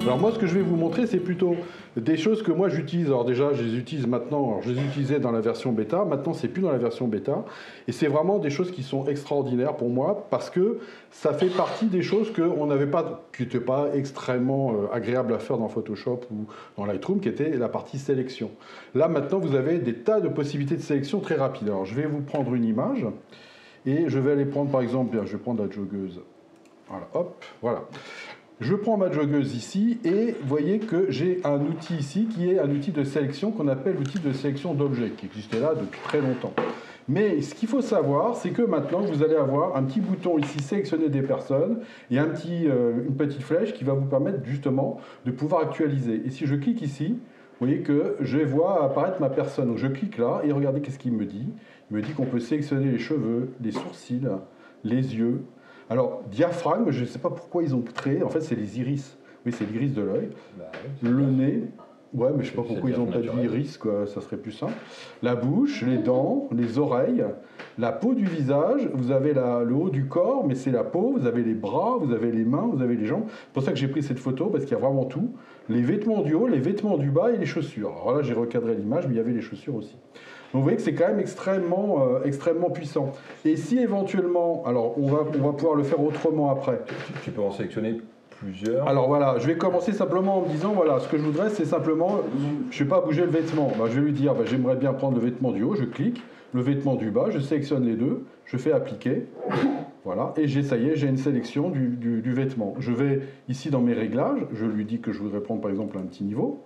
Alors moi, ce que je vais vous montrer, c'est plutôt des choses que moi j'utilise. Alors déjà, je les utilise maintenant. Alors, je les utilisais dans la version bêta. Maintenant, c'est plus dans la version bêta. Et c'est vraiment des choses qui sont extraordinaires pour moi parce que ça fait partie des choses qu'on n'avait pas, qui n'étaient pas extrêmement agréables à faire dans Photoshop ou dans Lightroom, qui était la partie sélection. Là, maintenant, vous avez des tas de possibilités de sélection très rapides. Alors, je vais vous prendre une image et je vais aller prendre, par exemple, bien, je vais prendre la joggeuse. Voilà, hop, voilà. Je prends ma joggeuse ici et vous voyez que j'ai un outil ici qui est un outil de sélection qu'on appelle l'outil de sélection d'objets, qui existait là depuis très longtemps. Mais ce qu'il faut savoir, c'est que maintenant, vous allez avoir un petit bouton ici, sélectionner des personnes, et une petite flèche qui va vous permettre justement de pouvoir actualiser. Et si je clique ici, vous voyez que je vois apparaître ma personne. Donc je clique là et regardez qu'est-ce qu'il me dit. Il me dit qu'on peut sélectionner les cheveux, les sourcils, les yeux. Alors, diaphragme, je ne sais pas pourquoi ils ont créé, en fait c'est les iris. Oui, c'est l'iris de l'œil. Le nez, ouais, mais je ne sais pas pourquoi ils n'ont pas dit iris, quoi, ça serait plus simple. La bouche, les dents, les oreilles, la peau du visage, vous avez le haut du corps, mais c'est la peau, vous avez les bras, vous avez les mains, vous avez les jambes. C'est pour ça que j'ai pris cette photo, parce qu'il y a vraiment tout. Les vêtements du haut, les vêtements du bas et les chaussures. Alors là, j'ai recadré l'image, mais il y avait les chaussures aussi. Donc vous voyez que c'est quand même extrêmement puissant. Et si éventuellement, alors on va pouvoir le faire autrement après. Tu peux en sélectionner plusieurs. Alors voilà, je vais commencer simplement en me disant, voilà, ce que je voudrais, c'est simplement, je ne vais pas bouger le vêtement. Ben, je vais lui dire, ben, j'aimerais bien prendre le vêtement du haut, je clique, le vêtement du bas, je sélectionne les deux, je fais appliquer. Voilà, et ça y est, j'ai une sélection du vêtement. Je vais ici dans mes réglages, je lui dis que je voudrais prendre par exemple un petit niveau,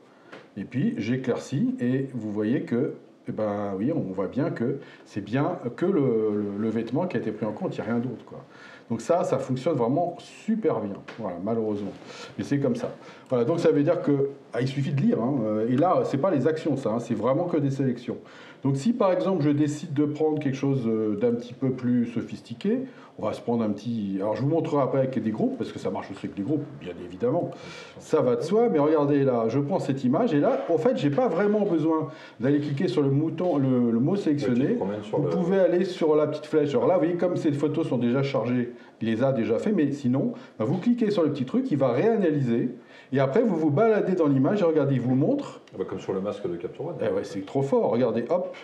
et puis j'éclaircis, et vous voyez que eh ben oui, on voit bien que c'est bien que le vêtement qui a été pris en compte, il n'y a rien d'autre, quoi. Donc ça fonctionne vraiment super bien, voilà, malheureusement. Mais c'est comme ça. Voilà, donc ça veut dire que il suffit de lire, hein, et là, c'est pas les actions, ça, hein, c'est vraiment que des sélections. Donc si par exemple je décide de prendre quelque chose d'un petit peu plus sophistiqué, on va se prendre un petit... Alors je vous montrerai après avec des groupes, parce que ça marche aussi avec les groupes, bien évidemment. Ça va de soi, mais regardez là, je prends cette image, et là, en fait, j'ai pas vraiment besoin d'aller cliquer sur le mot sélectionné. Vous pouvez aller sur la petite flèche. Alors là, vous voyez, comme ces photos sont déjà chargées, il les a déjà fait, mais sinon, bah, vous cliquez sur le petit truc, il va réanalyser, et après, vous vous baladez dans l'image, et regardez, il vous montre... Comme sur le masque de Capture One. Eh ouais, c'est trop fort, regardez, hop.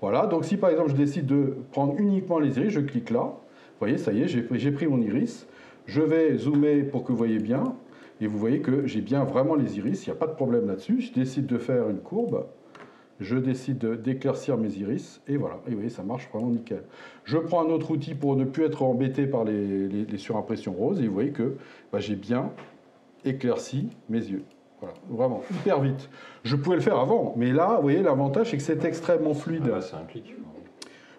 Voilà, donc si par exemple je décide de prendre uniquement les iris, je clique là. Vous voyez, ça y est, j'ai pris mon iris. Je vais zoomer pour que vous voyez bien. Et vous voyez que j'ai bien vraiment les iris, il n'y a pas de problème là-dessus. Je décide de faire une courbe. Je décide d'éclaircir mes iris. Et voilà, et vous voyez, ça marche vraiment nickel. Je prends un autre outil pour ne plus être embêté par les surimpressions roses. Et vous voyez que bah, j'ai bien éclairci mes yeux. Voilà, vraiment, hyper vite. Je pouvais le faire avant, mais là, vous voyez, l'avantage, c'est que c'est extrêmement fluide. Ah, c'est un clic.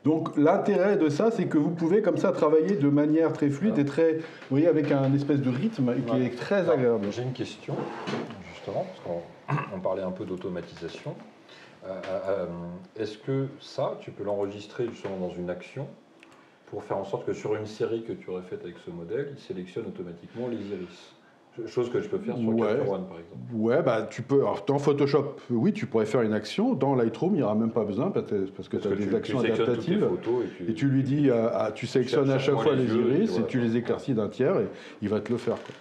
Donc, l'intérêt de ça, c'est que vous pouvez comme ça travailler de manière très fluide et très, vous voyez, avec un espèce de rythme qui est très agréable. J'ai une question, justement, parce qu'on parlait un peu d'automatisation. Est-ce que ça, tu peux l'enregistrer justement dans une action pour faire en sorte que sur une série que tu aurais faite avec ce modèle, il sélectionne automatiquement les iris? Chose que je peux faire sur Capture One, par exemple. Ouais, bah tu peux. Alors, dans Photoshop, oui, tu pourrais faire une action. Dans Lightroom, il n'y aura même pas besoin parce que tu as des actions adaptatives. Et tu lui dis, tu sélectionnes à chaque fois les iris et tu les éclaircis d'un tiers et il va te le faire, quoi.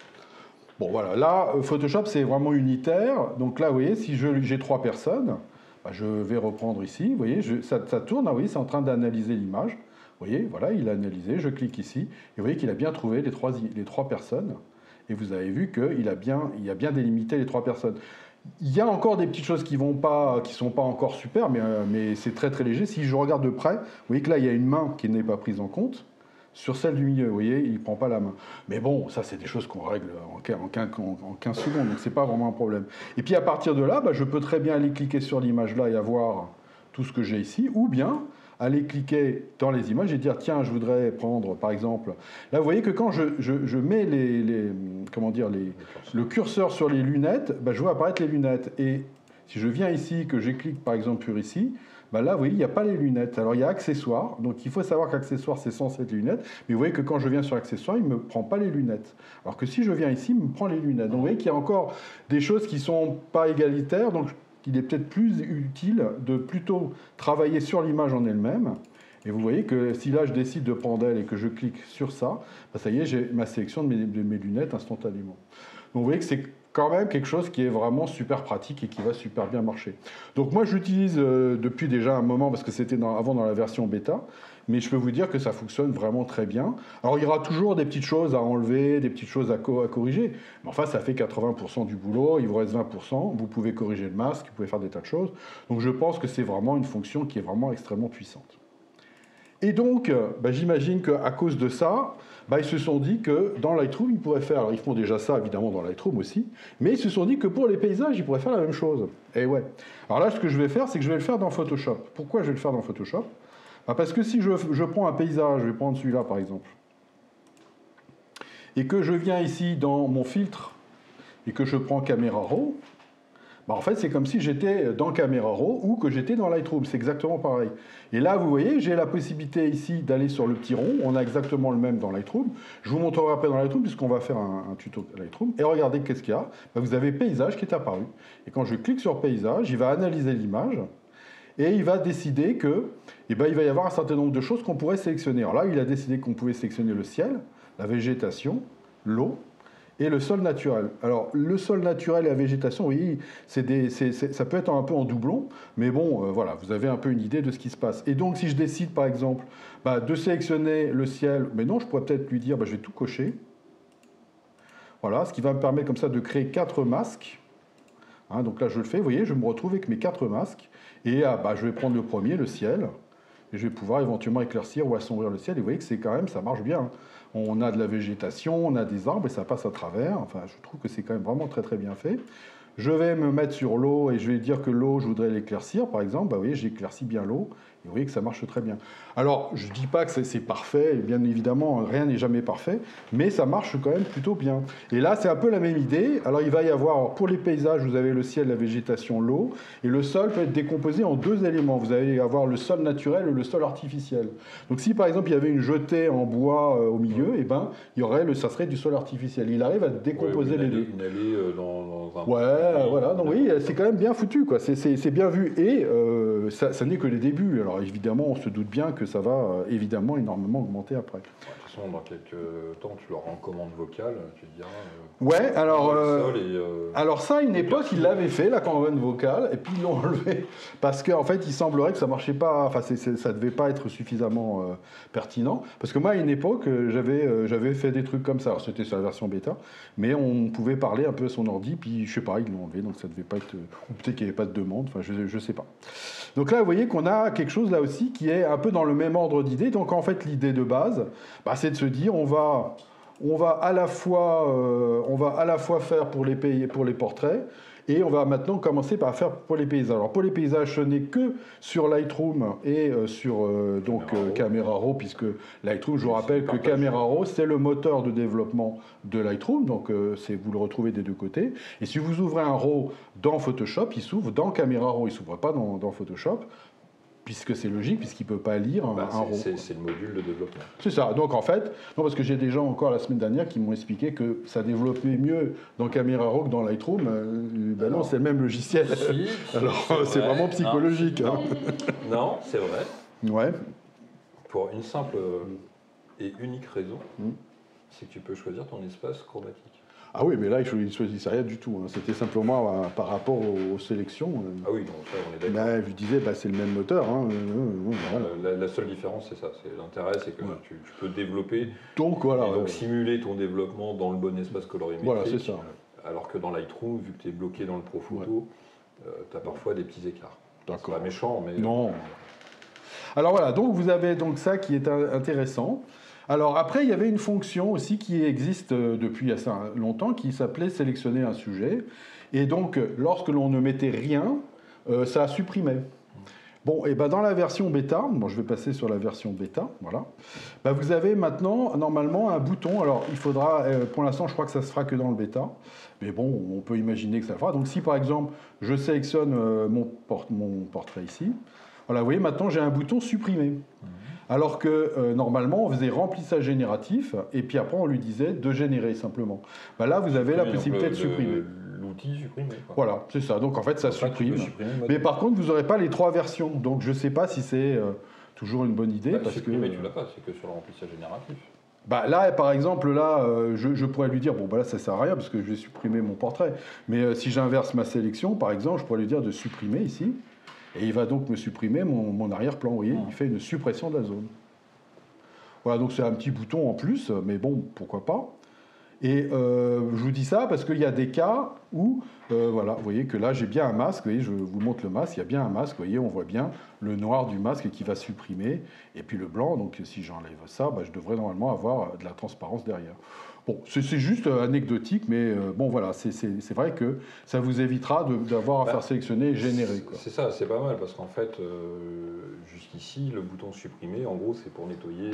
Bon, voilà. Là, Photoshop, c'est vraiment unitaire. Donc là, vous voyez, si j'ai 3 personnes, bah, je vais reprendre ici. Vous voyez, ça tourne. Vous voyez, c'est en train d'analyser l'image. Vous voyez, voilà, il a analysé. Je clique ici. Et vous voyez qu'il a bien trouvé les trois personnes. Et vous avez vu qu'il a bien délimité les 3 personnes. Il y a encore des petites choses qui sont pas encore super, mais c'est très très léger. Si je regarde de près, vous voyez que là, il y a une main qui n'est pas prise en compte. Sur celle du milieu, vous voyez, il ne prend pas la main. Mais bon, ça, c'est des choses qu'on règle en 15 secondes, donc ce n'est pas vraiment un problème. Et puis à partir de là, bah, je peux très bien aller cliquer sur l'image là et avoir tout ce que j'ai ici, ou bien aller cliquer dans les images et dire tiens, je voudrais prendre par exemple, là vous voyez que quand je mets le curseur sur les lunettes, bah, je vois apparaître les lunettes, et si je viens ici, que je clique par exemple sur ici, bah là vous voyez il n'y a pas les lunettes. Alors il y a accessoires, donc il faut savoir qu'accessoires c'est censé être les lunettes, mais vous voyez que quand je viens sur accessoires, il ne me prend pas les lunettes, alors que si je viens ici, il me prend les lunettes. Donc vous voyez qu'il y a encore des choses qui ne sont pas égalitaires, donc il est peut-être plus utile de plutôt travailler sur l'image en elle-même. Et vous voyez que si là je décide de prendre elle et que je clique sur ça, bah ça y est, j'ai ma sélection de mes lunettes instantanément. Donc vous voyez que c'est quand même quelque chose qui est vraiment super pratique et qui va super bien marcher. Donc moi j'utilise depuis déjà un moment, parce que c'était avant dans la version bêta, mais je peux vous dire que ça fonctionne vraiment très bien. Alors il y aura toujours des petites choses à enlever, des petites choses à corriger, mais enfin ça fait 80% du boulot, il vous reste 20%, vous pouvez corriger le masque, vous pouvez faire des tas de choses. Donc je pense que c'est vraiment une fonction qui est vraiment extrêmement puissante. Et donc, j'imagine qu'à cause de ça, ils se sont dit que dans Lightroom, ils pourraient faire, alors ils font déjà ça évidemment dans Lightroom aussi, mais ils se sont dit que pour les paysages, ils pourraient faire la même chose. Et ouais. Alors là, ce que je vais faire, c'est que je vais le faire dans Photoshop. Pourquoi je vais le faire dans Photoshop? Parce que si je prends un paysage, je vais prendre celui-là par exemple, et que je viens ici dans mon filtre, et que je prends Camera Raw, en fait, c'est comme si j'étais dans Camera Raw ou que j'étais dans Lightroom. C'est exactement pareil. Et là, vous voyez, j'ai la possibilité ici d'aller sur le petit rond. On a exactement le même dans Lightroom. Je vous montrerai après dans Lightroom puisqu'on va faire un tuto Lightroom. Et regardez qu'est-ce qu'il y a. Vous avez paysage qui est apparu. Et quand je clique sur paysage, il va analyser l'image et il va décider que, il va y avoir un certain nombre de choses qu'on pourrait sélectionner. Alors là, il a décidé qu'on pouvait sélectionner le ciel, la végétation, l'eau, et le sol naturel. Alors, le sol naturel et la végétation, oui, ça peut être un peu en doublon, mais bon, voilà, vous avez un peu une idée de ce qui se passe. Et donc, si je décide, par exemple, de sélectionner le ciel, mais non, je pourrais peut-être lui dire, je vais tout cocher. Voilà, ce qui va me permettre comme ça de créer 4 masques. Hein, donc là, je le fais, vous voyez, je me retrouve avec mes 4 masques. Et je vais prendre le premier, le ciel, et je vais pouvoir éventuellement éclaircir ou assombrir le ciel. Et vous voyez que c'est quand même, ça marche bien. On a de la végétation, on a des arbres et ça passe à travers. Enfin, je trouve que c'est quand même vraiment très très bien fait. Je vais me mettre sur l'eau et je vais dire que l'eau, je voudrais l'éclaircir, par exemple. Vous voyez, j'éclaircis bien l'eau. Et vous voyez que ça marche très bien. Alors, je ne dis pas que c'est parfait, bien évidemment, rien n'est jamais parfait, mais ça marche quand même plutôt bien. Et là, c'est un peu la même idée. Alors, il va y avoir, pour les paysages, vous avez le ciel, la végétation, l'eau, et le sol peut être décomposé en 2 éléments. Vous allez avoir le sol naturel et le sol artificiel. Donc, si par exemple, il y avait une jetée en bois au milieu, ça serait du sol artificiel. Il arrive à décomposer les deux. Une allée dans un... Ouais, voilà. Donc, oui, c'est quand même bien foutu, quoi. C'est bien vu. Et ça n'est que les débuts. Alors, évidemment, on se doute bien que ça va évidemment énormément augmenter après. De toute façon, dans quelques temps, tu leur rends commande vocale, tu te diras... ouais, alors ça, à une époque, ils l'avaient fait, la commande vocale, et puis ils l'ont enlevé. Parce qu'en fait, il semblerait que ça marchait pas, enfin, ça devait pas être suffisamment pertinent. Parce que moi, à une époque, j'avais fait des trucs comme ça. Alors, c'était sur la version bêta, mais on pouvait parler un peu à son ordi, puis je sais pas, ils l'ont enlevé, donc ça devait pas être... Ou peut-être qu'il n'y avait pas de demande, enfin, je sais pas. Donc là, vous voyez qu'on a quelque chose là aussi qui est un peu dans le même ordre d'idée. Donc en fait, l'idée de base, c'est de se dire, on va à la fois faire pour les portraits, et on va maintenant commencer par faire pour les paysages. Alors pour les paysages, ce n'est que sur Lightroom et sur Camera Raw, puisque Lightroom, je vous rappelle que Camera Raw, c'est le moteur de développement de Lightroom, donc vous le retrouvez des deux côtés. Et si vous ouvrez un RAW dans Photoshop, il s'ouvre dans Camera Raw, il ne s'ouvre pas dans Photoshop. Puisque c'est logique, puisqu'il ne peut pas lire un RAW. C'est le module de développement. C'est ça. Donc en fait, non, parce que j'ai des gens encore la semaine dernière qui m'ont expliqué que ça développait mieux dans Camera Raw que dans Lightroom. Non, c'est le même logiciel. Si, alors c'est vraiment psychologique. Non, c'est vrai. Ouais. Pour une simple et unique raison, c'est que tu peux choisir ton espace chromatique. Ah oui, mais là, il ne choisissait rien du tout. Hein. C'était simplement par rapport aux sélections. Ah oui, donc ça, on est d'accord. Je disais, c'est le même moteur. Hein. Voilà. La seule différence, c'est ça. L'intérêt, c'est que tu peux développer donc, simuler ton développement dans le bon espace colorimétrique. Voilà, c'est ça. Alors que dans Lightroom, vu que tu es bloqué dans le Pro Photo, tu as parfois des petits écarts. C'est pas méchant, mais... Non. Alors voilà, donc vous avez donc ça qui est intéressant. Alors après, il y avait une fonction aussi qui existe depuis assez longtemps qui s'appelait sélectionner un sujet. Et donc, lorsque l'on ne mettait rien, ça supprimait. Bon, et dans la version bêta, je vais passer sur la version bêta, voilà. Vous avez maintenant, normalement, un bouton. Alors, il faudra, pour l'instant, je crois que ça se fera que dans le bêta. Mais bon, on peut imaginer que ça le fera. Donc, si par exemple, je sélectionne mon portrait ici, voilà, vous voyez, maintenant, j'ai un bouton supprimer. Alors que normalement, on faisait remplissage génératif, et puis après, on lui disait de générer simplement. Là, vous avez la possibilité de supprimer. L'outil supprimer. Voilà, c'est ça. Donc en fait, ça supprime. Mais par contre, vous n'aurez pas les 3 versions. Donc je ne sais pas si c'est toujours une bonne idée. Parce supprimer, que... tu l'as pas, c'est que sur le remplissage génératif. Bah là, par exemple, là, je pourrais lui dire, bon, bah là, ça sert à rien parce que je vais supprimer mon portrait. Mais si j'inverse ma sélection, par exemple, je pourrais lui dire de supprimer ici. Et il va donc me supprimer mon arrière-plan. Vous voyez, il fait une suppression de la zone. Voilà, donc c'est un petit bouton en plus, mais bon, pourquoi pas. Et je vous dis ça parce qu'il y a des cas où, voilà, vous voyez que là j'ai bien un masque, vous voyez, je vous montre le masque, il y a bien un masque, vous voyez, on voit bien le noir du masque qui va supprimer, et puis le blanc, donc si j'enlève ça, bah, je devrais normalement avoir de la transparence derrière. Bon, c'est juste anecdotique, mais bon voilà, c'est vrai que ça vous évitera d'avoir à faire sélectionner et générer, quoi. C'est ça, c'est pas mal, parce qu'en fait, jusqu'ici, le bouton supprimer, en gros, c'est pour nettoyer...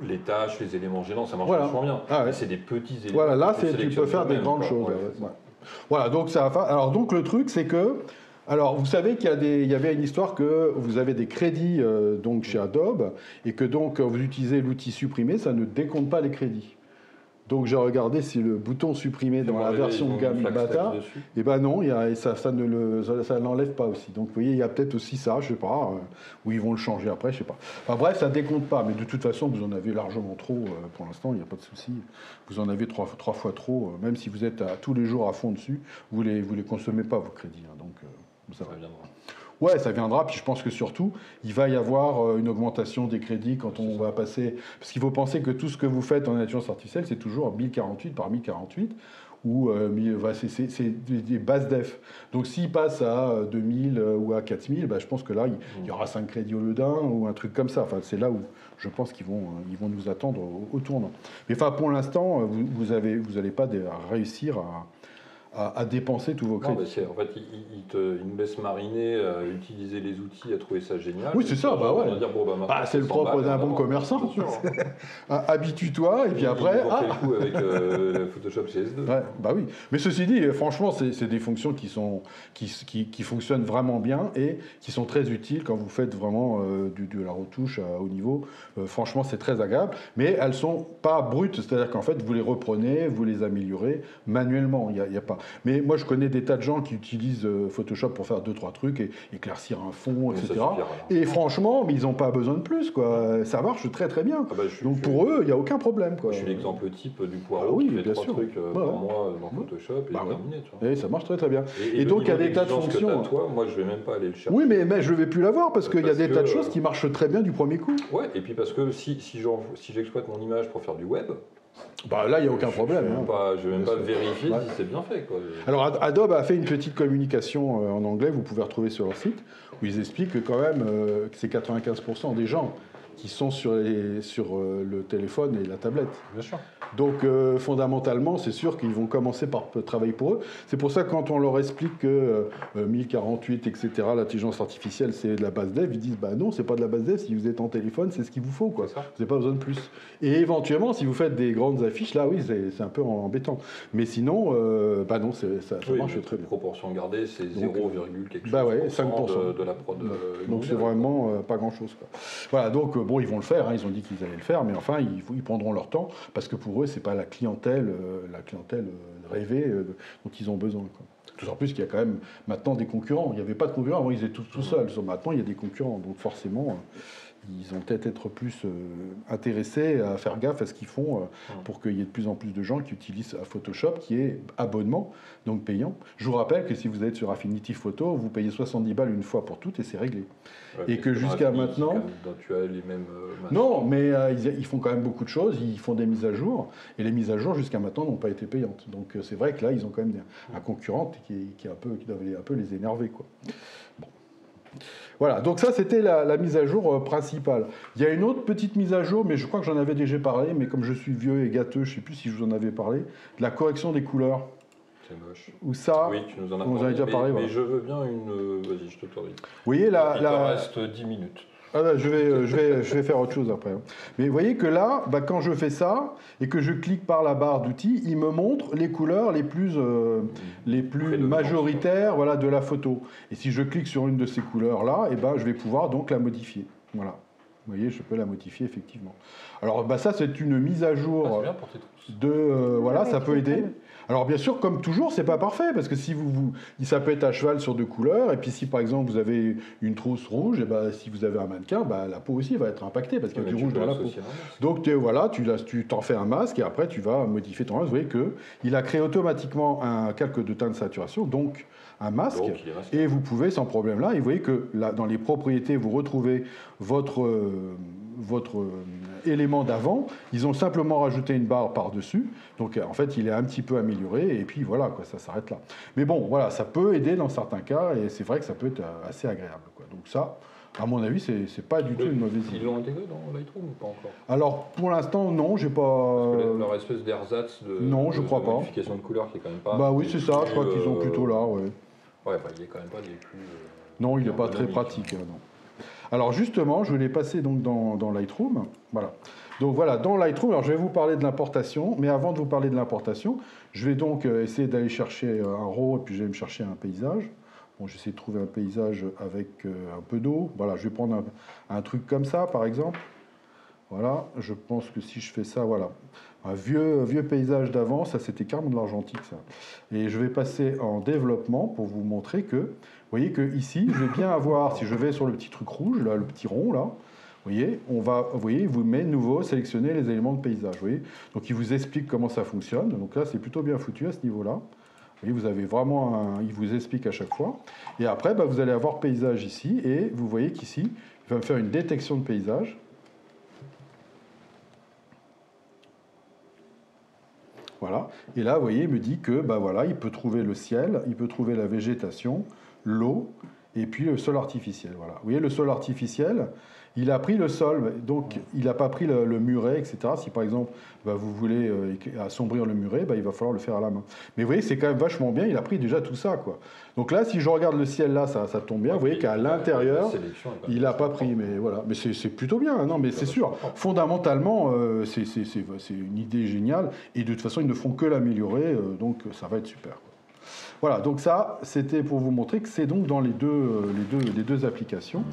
les tâches, les éléments gênants, ça marche vachement bien. Ah ouais. C'est des petits éléments. Voilà, là, tu peux faire des grandes choses. Ouais. Voilà, donc ça va. Alors, donc le truc, c'est que. Alors, vous savez qu'il y avait une histoire que vous avez des crédits donc chez Adobe et que donc quand vous utilisez l'outil supprimer, ça ne décompte pas les crédits. Donc j'ai regardé si le bouton supprimer dans la version gamme Bata, et ben non, ça ne l'enlève pas aussi. Donc vous voyez, il y a peut-être aussi ça, je sais pas, où ils vont le changer après, je sais pas. Enfin bref, ça décompte pas, mais de toute façon, vous en avez largement trop pour l'instant, il n'y a pas de souci. Vous en avez trois fois trop, même si vous êtes tous les jours à fond dessus, vous les consommez pas vos crédits. Hein, donc ça viendra. Ouais, ça viendra, puis je pense que surtout, il va y avoir une augmentation des crédits quand on va passer... Parce qu'il faut penser que tout ce que vous faites en intelligence artificielle, c'est toujours 1048 par 1048, ou c'est des bases def. Donc s'il passe à 2000 ou à 4000, bah, je pense que là, il y aura 5 crédits au lieu d'un, ou un truc comme ça. Enfin, c'est là où je pense qu'ils vont nous attendre au tournant. Mais enfin, pour l'instant, vous n'allez pas réussir à dépenser tous vos crédits. En fait, il nous laisse mariner, utiliser les outils, à trouver ça génial. Oui, c'est ça, bah ouais. Dire, bon, bah, c'est le propre d'un bon commerçant. Habitue-toi, et puis après... On fait le coup avec le Photoshop CS2. Ouais, bah oui. Mais ceci dit, franchement, c'est des fonctions qui fonctionnent vraiment bien et qui sont très utiles quand vous faites vraiment de la retouche à haut niveau. Franchement, c'est très agréable. Mais elles ne sont pas brutes, c'est-à-dire qu'en fait, vous les reprenez, vous les améliorez manuellement. Il n'y a pas... Mais moi, je connais des tas de gens qui utilisent Photoshop pour faire 2-3 trucs et éclaircir un fond, etc. Et franchement, mais ils n'ont pas besoin de plus, quoi. Ça marche très très bien. Donc pour eux, il n'y a aucun problème, quoi. Je suis l'exemple type du poireau qui fait 3 trucs par mois dans Photoshop et terminé. Tu vois. Et ça marche très très bien. Et donc il y a des tas de fonctions. Moi, je ne vais même pas aller le chercher. Oui, mais je ne vais plus l'avoir parce qu'il y a des tas de choses qui marchent très bien du premier coup. Ouais, et puis parce que si j'exploite mon image pour faire du web, bah là, il n'y a aucun problème. Je ne vais même pas vérifier si c'est bien fait, quoi. Alors, Adobe a fait une petite communication en anglais, vous pouvez retrouver sur leur site, où ils expliquent que quand même, que c'est 95% des gens qui sont sur le téléphone et la tablette. Bien sûr. Donc, fondamentalement, c'est sûr qu'ils vont commencer par travailler pour eux. C'est pour ça que quand on leur explique que 1048, etc., l'intelligence artificielle, c'est de la base dev, ils disent bah non, c'est pas de la base dev. Si vous êtes en téléphone, c'est ce qu'il vous faut, quoi. Vous n'avez pas besoin de plus. Et éventuellement, si vous faites des grandes affiches, là, oui, c'est un peu embêtant. Mais sinon, bah non, ça marche très bien. Proportion gardée, c'est 0, quelque chose. Bah ouais, 5% de la prod. Donc c'est vraiment pas grand-chose, quoi. Voilà, donc bon, ils vont le faire. Hein, ils ont dit qu'ils allaient le faire, mais enfin, ils prendront leur temps parce que pour eux, c'est pas la clientèle rêvée dont ils ont besoin, quoi. Tout en plus qu'il y a quand même maintenant des concurrents. Il n'y avait pas de concurrents, avant ils étaient tout seuls. Maintenant, il y a des concurrents, donc forcément, ils ont peut-être être plus intéressés à faire gaffe à ce qu'ils font pour qu'il y ait de plus en plus de gens qui utilisent Photoshop, qui est abonnement, donc payant. Je vous rappelle que si vous êtes sur Affinity Photo, vous payez 70 balles une fois pour toutes et c'est réglé. Ouais, et que jusqu'à maintenant... Tu as les mêmes... non, mais ils font quand même beaucoup de choses, ils font des mises à jour, et les mises à jour jusqu'à maintenant n'ont pas été payantes. Donc c'est vrai que là, ils ont quand même un concurrent qui doit un peu les énerver, quoi. Bon. Voilà, donc ça c'était la mise à jour principale. Il y a une autre petite mise à jour, mais je crois que j'en avais déjà parlé, mais comme je suis vieux et gâteux, je ne sais plus si je vous en avais parlé, de la correction des couleurs. C'est moche. Ou ça, oui, tu nous en as déjà parlé. Mais je veux bien une... Vas-y, je t'autorise. Vous voyez, il reste 10 minutes. Ah ben, je vais faire autre chose après. Mais vous voyez que là, bah, quand je fais ça et que je clique par la barre d'outils, il me montre les couleurs les plus majoritaires, voilà, de la photo. Et si je clique sur une de ces couleurs-là, et ben, je vais pouvoir donc la modifier. Voilà. Vous voyez, je peux la modifier effectivement. Alors ça, c'est une mise à jour c'est bien pour tes trousses. voilà, ça peut aider. Alors bien sûr, comme toujours, c'est pas parfait parce que si ça peut être à cheval sur 2 couleurs et puis si par exemple vous avez une trousse rouge, et ben si vous avez un mannequin, la peau aussi va être impactée parce qu'il y a du rouge dans la peau. Donc voilà, tu t'en fais un masque et après tu vas modifier ton masque. Vous voyez que il a créé automatiquement un calque de teint de saturation, donc un masque, et vous pouvez sans problème là. Et vous voyez que là, dans les propriétés, vous retrouvez votre élément d'avant. Ils ont simplement rajouté une barre par-dessus. Donc en fait, il est un petit peu amélioré et puis voilà, quoi, ça s'arrête là. Mais bon, voilà, ça peut aider dans certains cas et c'est vrai que ça peut être assez agréable, quoi. Donc ça, à mon avis, c'est pas du tout une mauvaise idée. Ils l'ont intégré dans Lightroom ou pas encore? Alors pour l'instant, non, j'ai pas. Parce que leur espèce d'ersatz je crois pas. modification de couleur qui est quand même pas. Bah oui, c'est ça. Je crois qu'ils ont plutôt là, ouais. Ouais, il est quand même pas des plus. Non, il n'est pas très pratique. Non. Alors justement, je l'ai passé donc dans Lightroom. Voilà. Donc voilà, dans Lightroom, alors je vais vous parler de l'importation, mais avant de vous parler de l'importation, je vais donc essayer d'aller chercher un RAW et puis je vais me chercher un paysage. Bon, j'essaie de trouver un paysage avec un peu d'eau. Voilà, je vais prendre un truc comme ça, par exemple. Voilà, je pense que si je fais ça, voilà. Un vieux paysage d'avant, ça c'était carrément de l'argentique, ça. Et je vais passer en développement pour vous montrer que, vous voyez que ici, je vais bien avoir, si je vais sur le petit truc rouge, là, le petit rond, là, vous voyez, il vous met nouveau, sélectionner les éléments de paysage, vous voyez. Donc il vous explique comment ça fonctionne. Donc là, c'est plutôt bien foutu à ce niveau-là. Vous voyez, vous avez vraiment il vous explique à chaque fois. Et après, vous allez avoir paysage ici, et vous voyez qu'ici, il va me faire une détection de paysage. Voilà. Et là, vous voyez, il me dit que voilà, il peut trouver le ciel, il peut trouver la végétation, l'eau, et puis le sol artificiel. Voilà. Vous voyez, le sol artificiel, il a pris le sol, donc il n'a pas pris le muret, etc. Si par exemple, vous voulez assombrir le muret, il va falloir le faire à la main. Mais vous voyez, c'est quand même vachement bien, il a pris déjà tout ça, quoi. Donc là, si je regarde le ciel là, ça tombe bien. Vous voyez qu'à l'intérieur, il n'a pas pris, mais voilà. Mais c'est plutôt bien, hein. Non, mais c'est sûr. Fondamentalement, c'est une idée géniale, et de toute façon, ils ne font que l'améliorer, donc ça va être super, quoi. Voilà, donc ça, c'était pour vous montrer que c'est donc dans les deux applications.